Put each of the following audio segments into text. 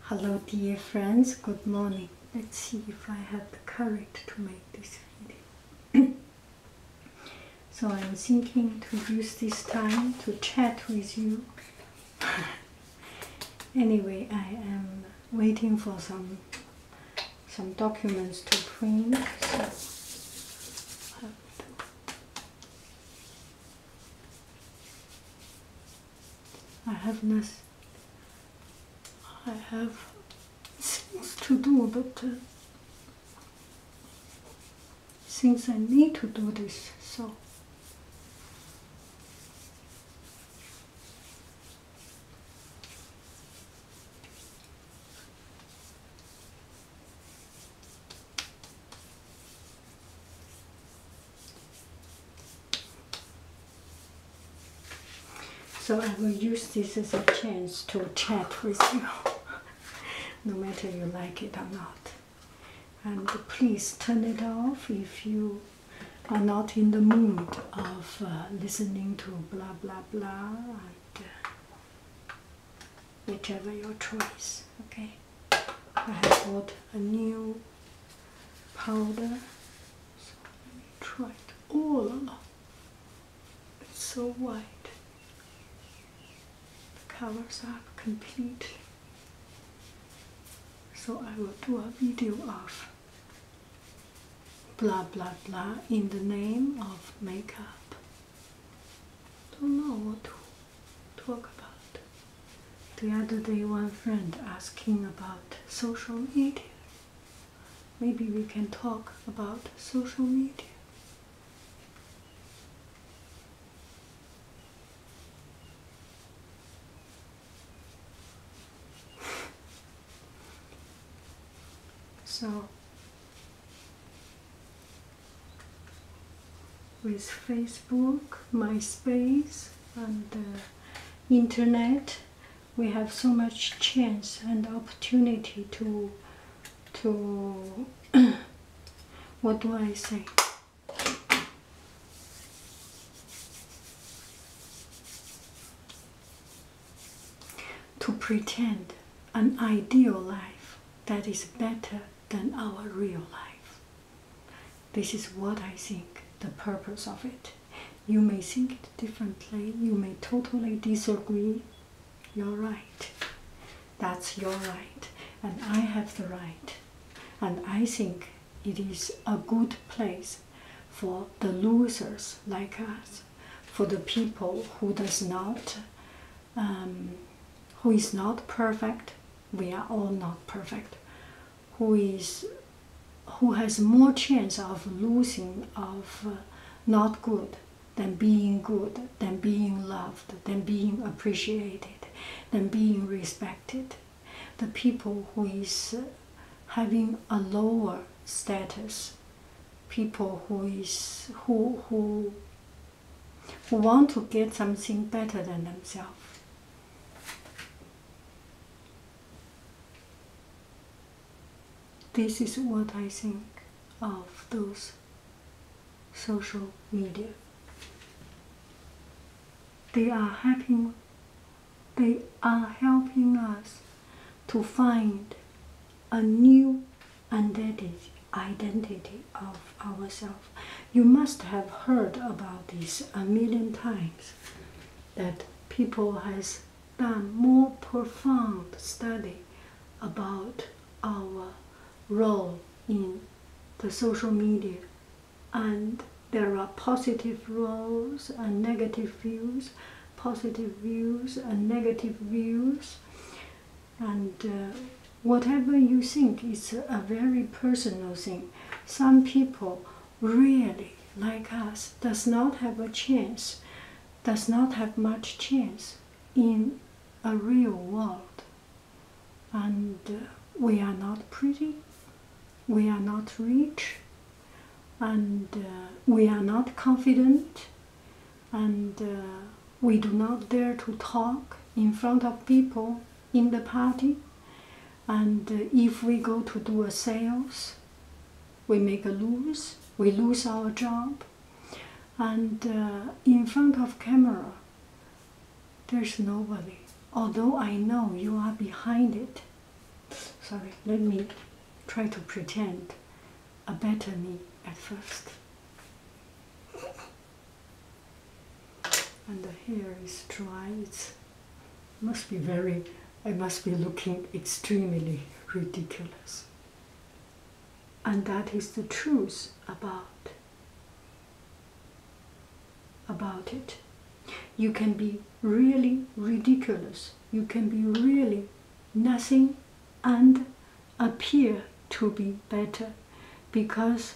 Hello dear friends, good morning. Let's see if I have the courage to make this video. So I'm thinking to use this time to chat with you. Anyway, I am waiting for some documents to print. So I have nothing. I have things to do, but since I need to do this, so I will use this as a chance to chat with you, no matter you like it or not. And please turn it off if you are not in the mood of listening to blah blah blah, and whichever your choice. Okay, I have bought a new powder, so let me try it all along. It's so white. Covers up completely. So I will do a video of blah blah blah in the name of makeup. Don't know what to talk about. The other day one friend asking about social media. Maybe we can talk about social media. So, with Facebook, MySpace, and internet, we have so much chance and opportunity to what do I say? To pretend an ideal life that is better than our real life. This is what I think, the purpose of it. You may think it differently, you may totally disagree. You're right. That's your right, and I have the right. And I think it is a good place for the losers like us, for the people who is not perfect. We are all not perfect. Who has more chance of losing, of not good, than being good, than being loved, than being appreciated, than being respected. The people who is having a lower status, people who want to get something better than themselves. This is what I think of those social media. They are helping us to find a new identity of ourselves. You must have heard about this a million times, that people has done more profound study about our role in the social media, and there are positive roles and negative views, positive views and negative views, and whatever you think is a very personal thing. Some people really, like us, does not have a chance, does not have much chance in a real world, and we are not pretty, we are not rich, and we are not confident, and we do not dare to talk in front of people in the party, and if we go to do a sales, we lose our job, and in front of camera there's nobody, although I know you are behind it. sorry, let me try to pretend a better me at first. And the hair is dry. I must be looking extremely ridiculous. And that is the truth about it. You can be really ridiculous. You can be really nothing and appear to be better, because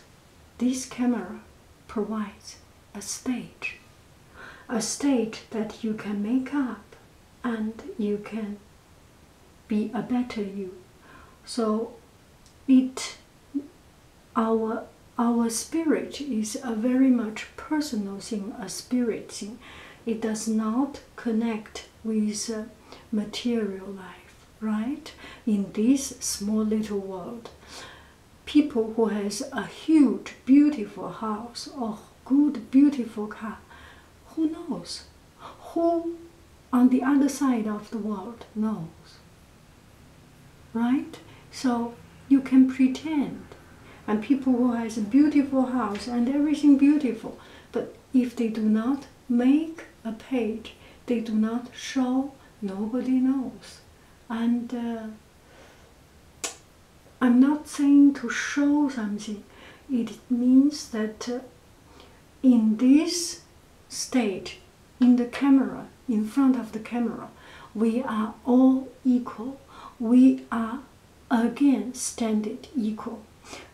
this camera provides a stage that you can make up and you can be a better you. So our spirit is a very much personal thing, a spirit thing. It does not connect with material life, right? In this small little world, people who has a huge, beautiful house or good, beautiful car, who knows? Who on the other side of the world knows, right? So you can pretend. And people who has a beautiful house and everything beautiful, but if they do not make a page, they do not show, nobody knows. And I'm not saying to show something. It means that in this stage, in the camera, in front of the camera, we are all equal. We are again standard equal.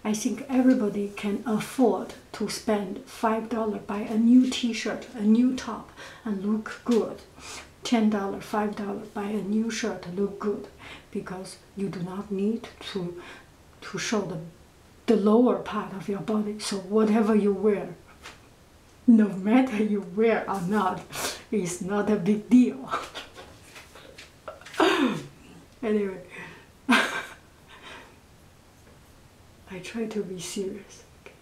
I think everybody can afford to spend $5 buy a new t-shirt, a new top, and look good. $10, $5 buy a new shirt, look good, because you do not need to show the lower part of your body. So whatever you wear, no matter you wear or not, is not a big deal. Anyway. I try to be serious. Okay?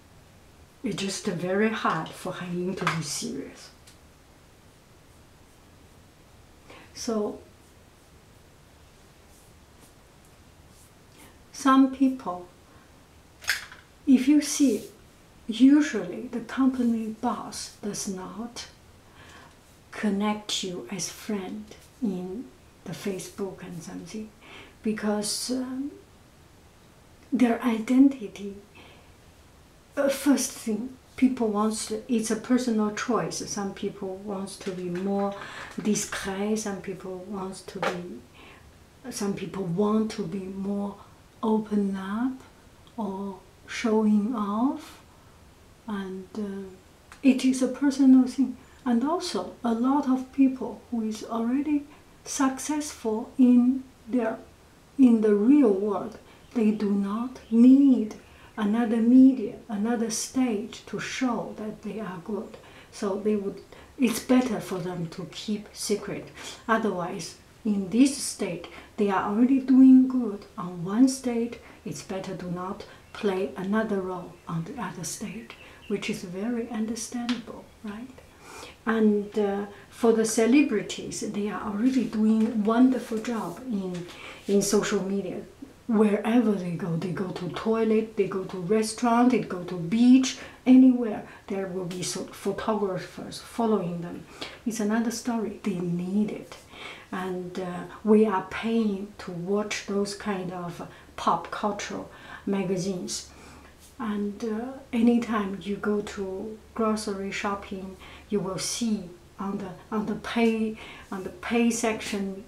It's just very hard for Haiying to be serious. So, some people, if you see, usually the company boss does not connect you as friend in the Facebook and something, because their identity, first thing, people wants to, it's a personal choice. Some people wants to be more discreet, some people want to be more open up or showing off, and it is a personal thing. And also a lot of people who is already successful in the real world, they do not need another media, another stage to show that they are good. So it's better for them to keep secret. Otherwise, in this state, they are already doing good on one stage. It's better to not play another role on the other stage, which is very understandable, right? And for the celebrities, they are already doing wonderful job in social media. Wherever they go to toilet, they go to restaurant, they go to beach, anywhere, there will be photographers following them. It's another story. They need it. And we are paying to watch those kind of pop cultural magazines. And anytime you go to grocery shopping, you will see on the pay section,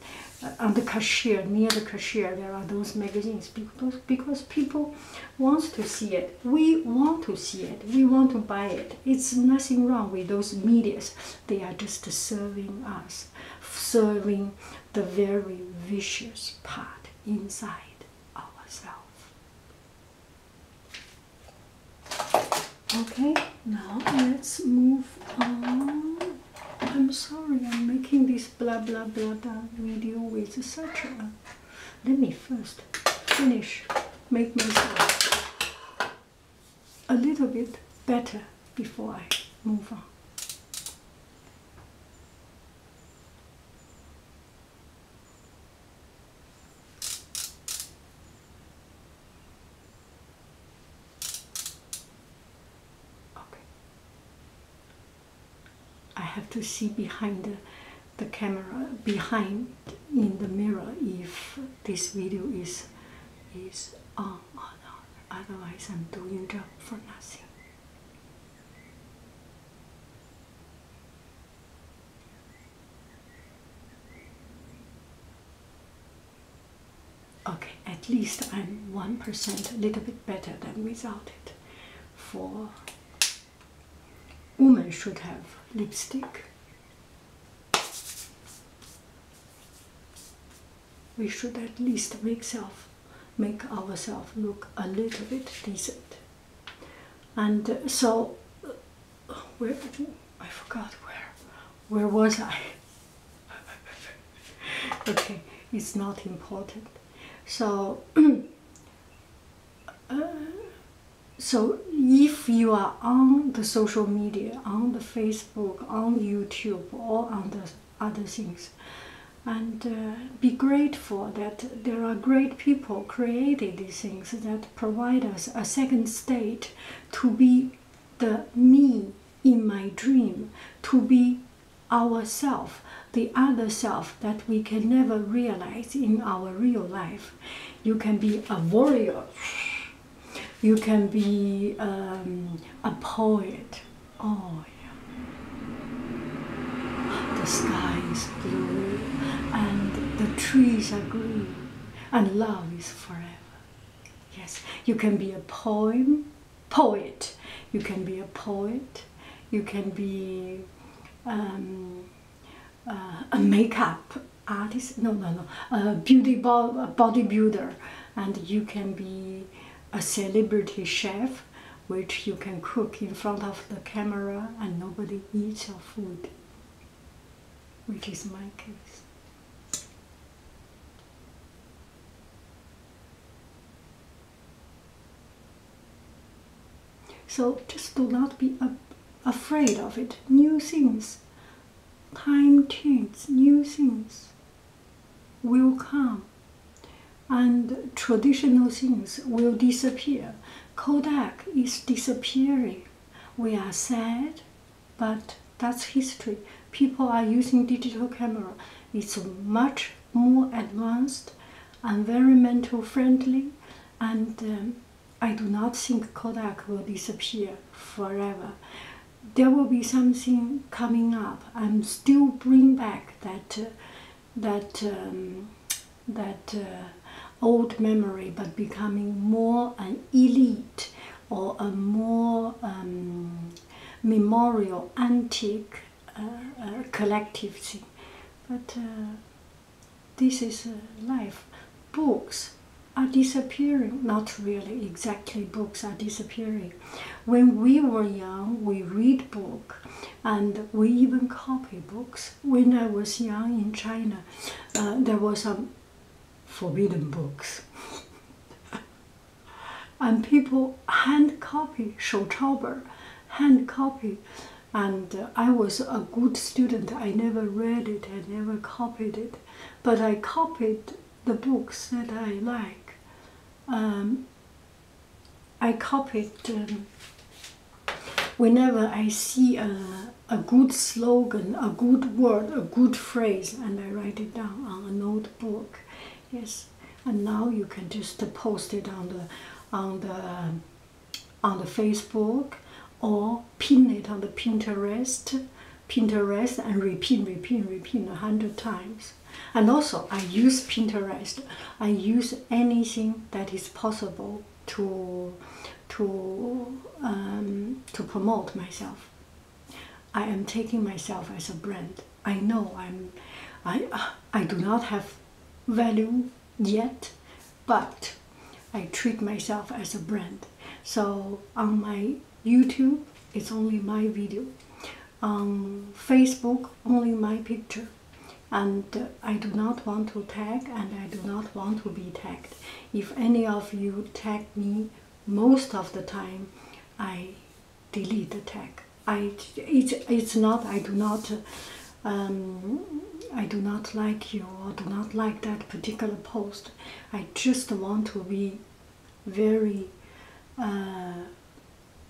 on the cashier, near the cashier, there are those magazines, because people want to see it. We want to see it. We want to buy it. It's nothing wrong with those medias. They are just serving us, serving the very vicious part inside ourselves. Okay, now let's move on. I'm sorry, I'm making this blah blah blah video with such a... Let me first make myself a little bit better before I move on. have to see behind the camera, behind in the mirror, if this video is on or not. Otherwise, I'm doing job for nothing. Okay, at least I'm 1%, a little bit better than without it. For women should have lipstick. We should at least make ourselves look a little bit decent. And so, I forgot where was I? Okay, it's not important. So, so if you are on the social media, on the Facebook, on YouTube, or on the other things, and be grateful that there are great people created these things that provide us a second state to be the me in my dream, to be ourself, the other self that we can never realize in our real life. You can be a warrior, you can be a poet. Oh yeah. The sky is blue and the trees are green and love is forever. Yes, you can be a poet. You can be a poet. You can be a makeup artist, a bodybuilder, and you can be a celebrity chef, which you can cook in front of the camera and nobody eats your food, which is my case. So just do not be afraid of it. New things, time changes, new things will come, and traditional things will disappear. Kodak is disappearing. We are sad, but that's history. People are using digital camera. It's much more advanced and very mental friendly, and I do not think Kodak will disappear forever. There will be something coming up and still bring back that old memory, but becoming more an elite or a more memorial, antique, collective thing. But this is life. Books are disappearing. Not really exactly books are disappearing. When we were young, we read books, and we even copy books. When I was young in China, there were some forbidden books. And people hand copy, 手抄本, hand copy. And I was a good student. I never read it, I never copied it. But I copied the books that I like. I copied, whenever I see a good slogan, a good word, a good phrase, and I write it down on a notebook. Yes, and now you can just post it on the Facebook, or pin it on the Pinterest, and repeat 100 times. And also, I use Pinterest. I use anything that is possible to promote myself. I am taking myself as a brand. I know I do not have value yet, but I treat myself as a brand. So on my YouTube, it's only my video. On Facebook, only my picture. And I do not want to tag, and I do not want to be tagged. If any of you tag me, most of the time I delete the tag. It's not, I do not like you or do not like that particular post. I just want to be very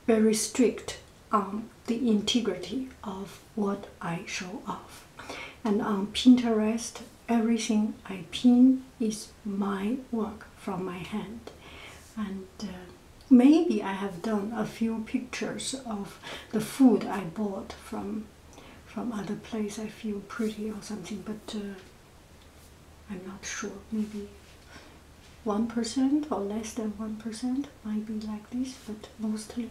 very strict on the integrity of what I show off. And on Pinterest, everything I pin is my work from my hand. And maybe I have done a few pictures of the food I bought from other place I feel pretty or something, but I'm not sure. Maybe 1% or less than 1% might be like this, but mostly.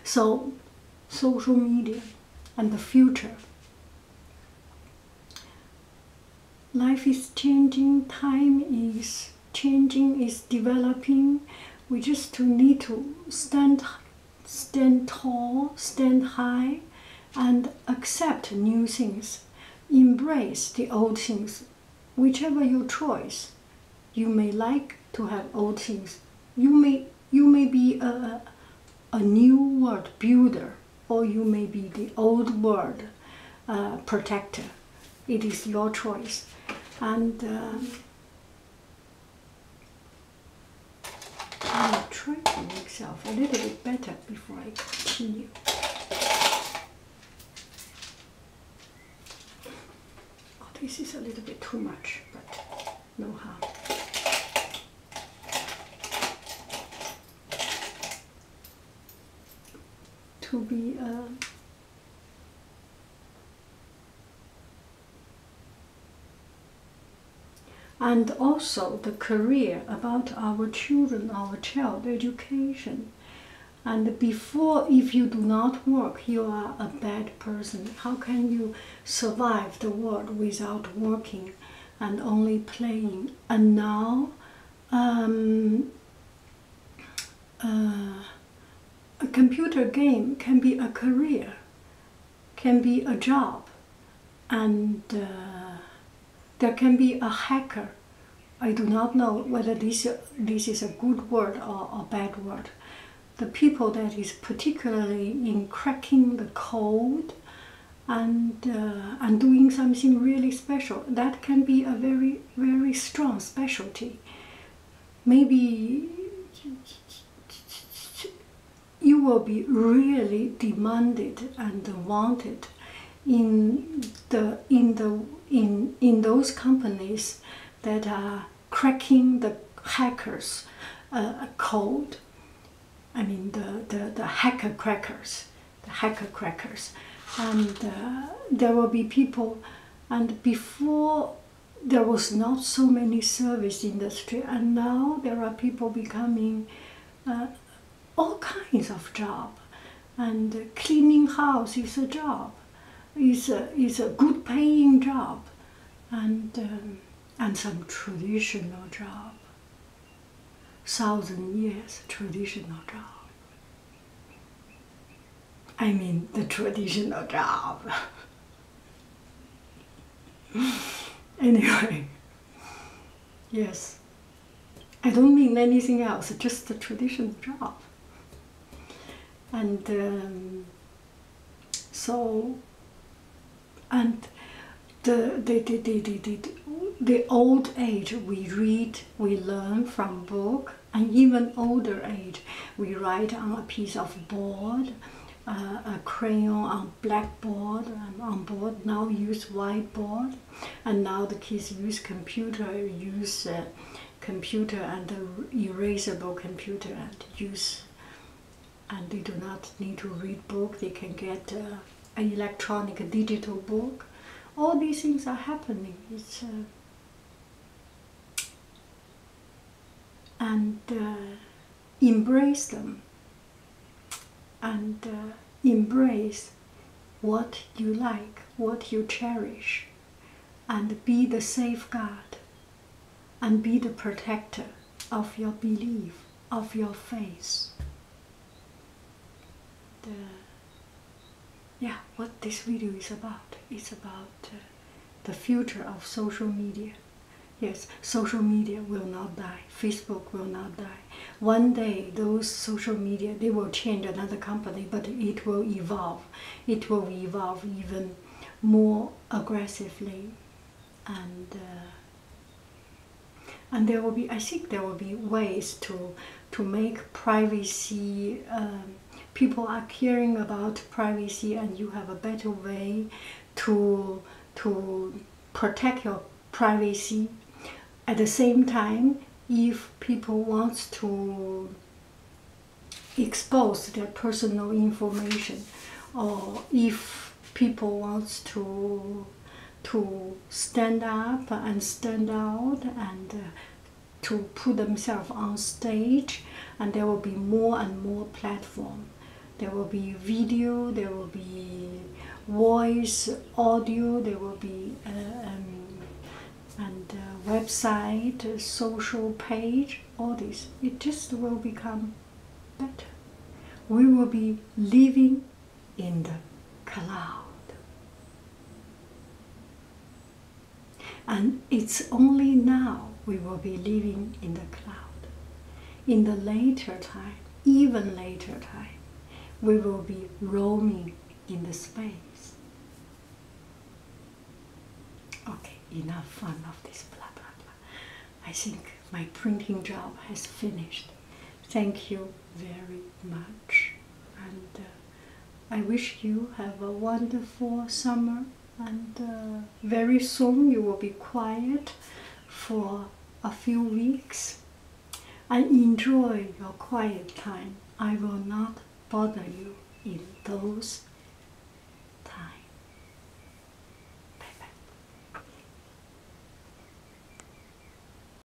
So, social media and the future. Life is changing, time is changing, is developing. We just need to stand tall, stand high, and accept new things. Embrace the old things, whichever your choice. You may like to have old things. You may be a new world builder, or you may be the old world protector. It is your choice. And I'll try to make myself a little bit better before I continue. Oh, this is a little bit too much, but no harm. To be and also the career, about our children, our child education. And before, if you do not work, you are a bad person. How can you survive the world without working and only playing? And now, a computer game can be a career, can be a job, and there can be a hacker. I do not know whether this is a good word or a bad word. The people that is particularly in cracking the code and doing something really special, that can be a very, very strong specialty. Maybe you will be really demanded and wanted in those companies that are cracking the hackers' code. I mean the hacker crackers, and there will be people. And before there was not so many service industry, and now there are people becoming all kinds of job, and cleaning house is a job, is a good paying job, and some traditional job, 1,000 years traditional job. I mean the traditional job. Anyway, yes, I don't mean anything else, just the traditional job. And so, and the old age, we read, we learn from book, and even older age, we write on a piece of board, a crayon on blackboard, and on board now use whiteboard, and now the kids use computer, computer and erasable computer, and they do not need to read book. They can get an electronic digital book. All these things are happening. It's and embrace them, and embrace what you like, what you cherish, and be the safeguard, and be the protector of your belief, of your faith. Yeah, what this video is about. It's about the future of social media. Yes, social media will not die. Facebook will not die. One day, those social media, they will change another company, but it will evolve. It will evolve even more aggressively, and there will be, I think there will be ways to make privacy people are caring about privacy, and you have a better way to protect your privacy. At the same time, if people want to expose their personal information, or if people want to stand up and stand out and to put themselves on stage, and there will be more and more platform. There will be video, there will be voice, audio, there will be website, social page, all this. It just will become better. We will be living in the cloud. And it's only now we will be living in the cloud. In the later time, even later time, we will be roaming in the space. Okay, enough fun of this blah blah blah. I think my printing job has finished. Thank you very much, and I wish you have a wonderful summer, and very soon you will be quiet for a few weeks, and enjoy your quiet time. I will not bother you in those